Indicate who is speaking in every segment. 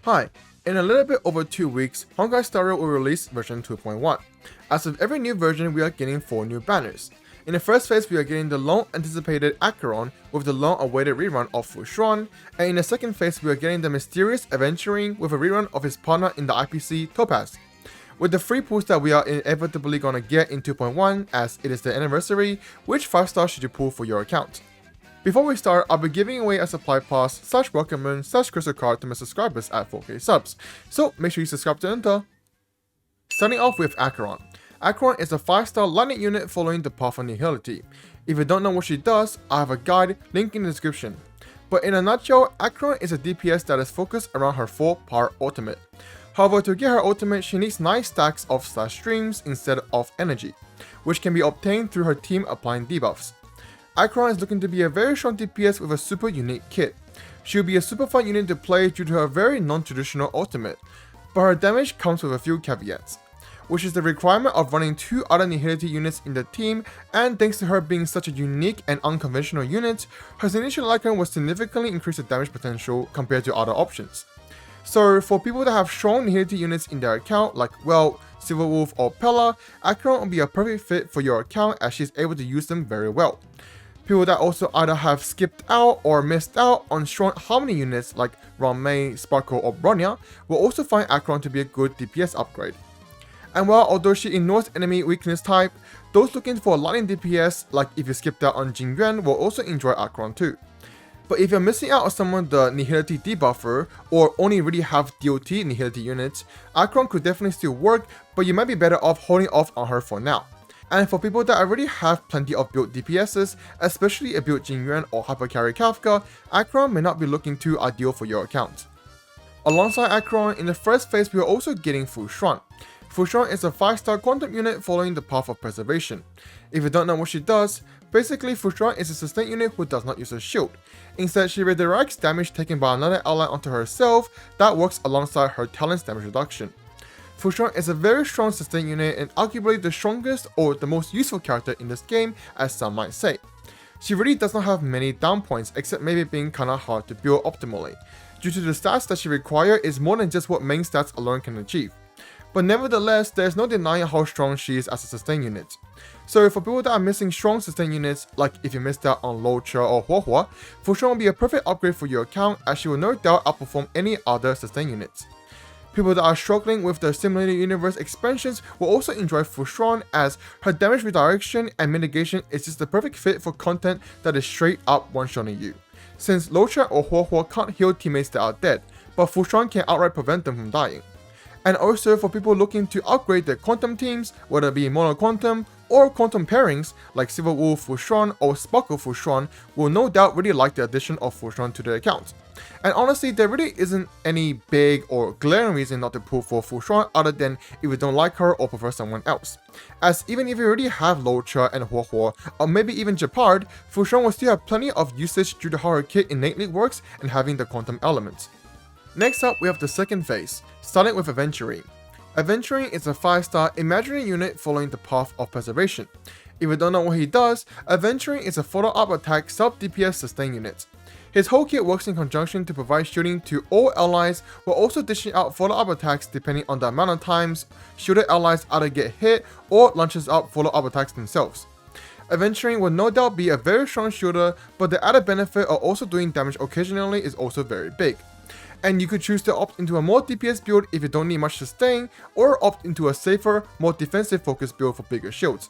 Speaker 1: Hi, in a little bit over 2 weeks, Honkai Star Rail will release version 2.1. As with every new version, we are getting 4 new banners. In the first phase, we are getting the long anticipated Acheron with the long awaited rerun of FuXuan, and in the second phase, we are getting the mysterious Aventurine with a rerun of his partner in the IPC, Topaz. With the free pulls that we are inevitably gonna get in 2.1, as it is the anniversary, which 5 stars should you pull for your account? Before we start, I'll be giving away a supply pass, /Rocket Moon, /Crystal Card to my subscribers at 4K subs, so make sure you subscribe to enter. Starting off with Acheron. Acron is a 5-star lightning unit following the path of Nihility. If you don't know what she does, I have a guide, link in the description. But in a nutshell, Acron is a DPS that is focused around her 4-part ultimate. However, to get her ultimate, she needs 9 stacks of slash streams instead of energy, which can be obtained through her team applying debuffs. Acron is looking to be a very strong DPS with a super unique kit. She will be a super fun unit to play due to her very non-traditional ultimate, but her damage comes with a few caveats, which is the requirement of running 2 other Nihility units in the team, and thanks to her being such a unique and unconventional unit, her initial icon will significantly increase the damage potential compared to other options. So for people that have strong Nihility units in their account, like Silverwolf or Pella, Acron will be a perfect fit for your account as she's able to use them very well. People that also either have skipped out or missed out on strong Harmony units like Ranmei, Sparkle or Bronya will also find Acron to be a good DPS upgrade. And while although she ignores enemy weakness type, those looking for a lightning DPS, like if you skipped out on Jingyuan, will also enjoy Acron too. But if you're missing out on someone the Nihility debuffer, or only really have DOT Nihility units, Acron could definitely still work, but you might be better off holding off on her for now. And for people that already have plenty of built DPSs, especially a built Jingyuan or Hypercarry Kafka, Acron may not be looking too ideal for your account. Alongside Acron, in the first phase we are also getting FuXuan. FuXuan is a 5-star quantum unit following the path of preservation. If you don't know what she does, basically FuXuan is a sustain unit who does not use a shield. Instead, she redirects damage taken by another ally onto herself that works alongside her talent's damage reduction. FuXuan is a very strong sustain unit and arguably the strongest or the most useful character in this game, as some might say. She really does not have many down points except maybe being kinda hard to build optimally, due to the stats that she requires is more than just what main stats alone can achieve. But nevertheless, there is no denying how strong she is as a sustain unit. So for people that are missing strong sustain units, like if you missed out on Locha or Huohua, FuXuan will be a perfect upgrade for your account as she will no doubt outperform any other sustain units. People that are struggling with the Simulated Universe expansions will also enjoy FuXuan as her damage redirection and mitigation is just the perfect fit for content that is straight up one-shotting you. Since Locha or Huohua can't heal teammates that are dead, but FuXuan can outright prevent them from dying. And also for people looking to upgrade their quantum teams, whether it be mono quantum or quantum pairings like Silverwolf FuXuan or Sparkle FuXuan, will no doubt really like the addition of FuXuan to their account. And honestly, there really isn't any big or glaring reason not to pull for FuXuan other than if you don't like her or prefer someone else. As even if you already have Locha and Huohua, or maybe even Jeopard, FuXuan will still have plenty of usage due to how her kit innately works and having the quantum element. Next up, we have the second phase, starting with Aventurine. Aventurine is a 5-star imaginary unit following the path of preservation. If you don't know what he does, Aventurine is a follow-up attack sub-DPS sustain unit. His whole kit works in conjunction to provide shielding to all allies while also dishing out follow-up attacks depending on the amount of times shielded allies either get hit or launches out follow-up attacks themselves. Aventurine will no doubt be a very strong shielder, but the added benefit of also doing damage occasionally is also very big. And you could choose to opt into a more DPS build if you don't need much sustain, or opt into a safer, more defensive focused build for bigger shields.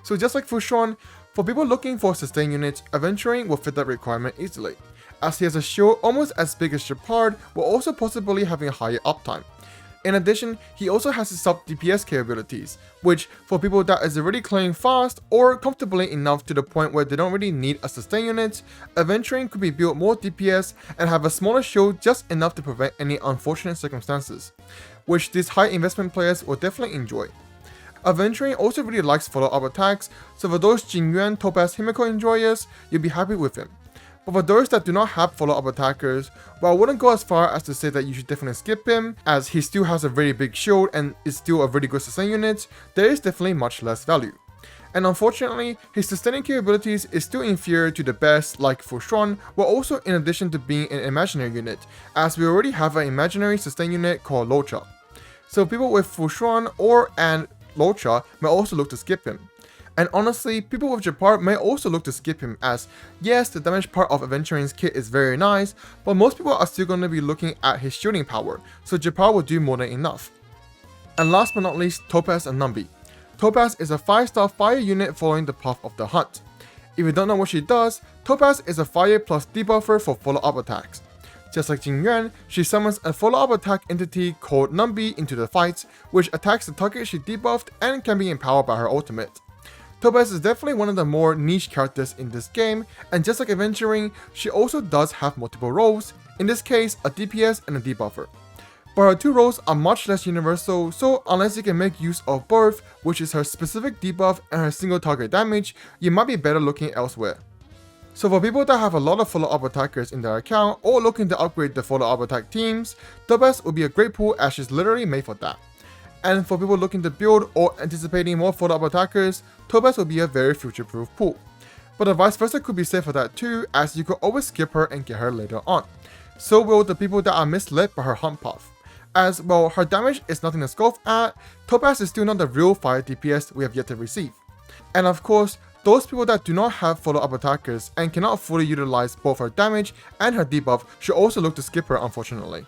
Speaker 1: So just like FuXuan, for people looking for sustain units, Aventurine will fit that requirement easily, as he has a shield almost as big as Jeopard while also possibly having a higher uptime. In addition, he also has his sub-DPS capabilities, which for people that is already clearing fast or comfortably enough to the point where they don't really need a sustain unit, Aventurine could be built more DPS and have a smaller shield just enough to prevent any unfortunate circumstances, which these high investment players will definitely enjoy. Aventurine also really likes follow-up attacks, so for those Jingyuan Topaz Himiko enjoyers, you'll be happy with him. But for those that do not have follow-up attackers, well, I wouldn't go as far as to say that you should definitely skip him, as he still has a very big shield and is still a really good sustain unit, there is definitely much less value. and unfortunately, his sustaining capabilities is still inferior to the best like FuXuan, while also in addition to being an imaginary unit, as we already have an imaginary sustain unit called Locha. So people with FuXuan or and Locha may also look to skip him. And honestly, people with Japar may also look to skip him, as yes, the damage part of Aventurine's kit is very nice, but most people are still going to be looking at his shielding power, so Japar will do more than enough. And last but not least, Topaz and Numbi. Topaz is a 5-star fire unit following the path of the hunt. If you don't know what she does, Topaz is a fire plus debuffer for follow-up attacks. Just like Jingyuan, she summons a follow-up attack entity called Numbi into the fight, which attacks the target she debuffed and can be empowered by her ultimate. Topaz is definitely one of the more niche characters in this game, and just like Aventurine, she also does have multiple roles, in this case a DPS and a debuffer. But her two roles are much less universal, so unless you can make use of both, which is her specific debuff and her single target damage, you might be better looking elsewhere. So for people that have a lot of follow-up attackers in their account or looking to upgrade the follow-up attack teams, Topaz will be a great pool as she's literally made for that. And for people looking to build or anticipating more follow-up attackers, Topaz will be a very future-proof pool. But the vice versa could be said for that too, as you could always skip her and get her later on. So will the people that are misled by her hunt path. As well, her damage is nothing to scoff at, Topaz is still not the real fire DPS we have yet to receive. And of course, those people that do not have follow-up attackers and cannot fully utilize both her damage and her debuff should also look to skip her, unfortunately.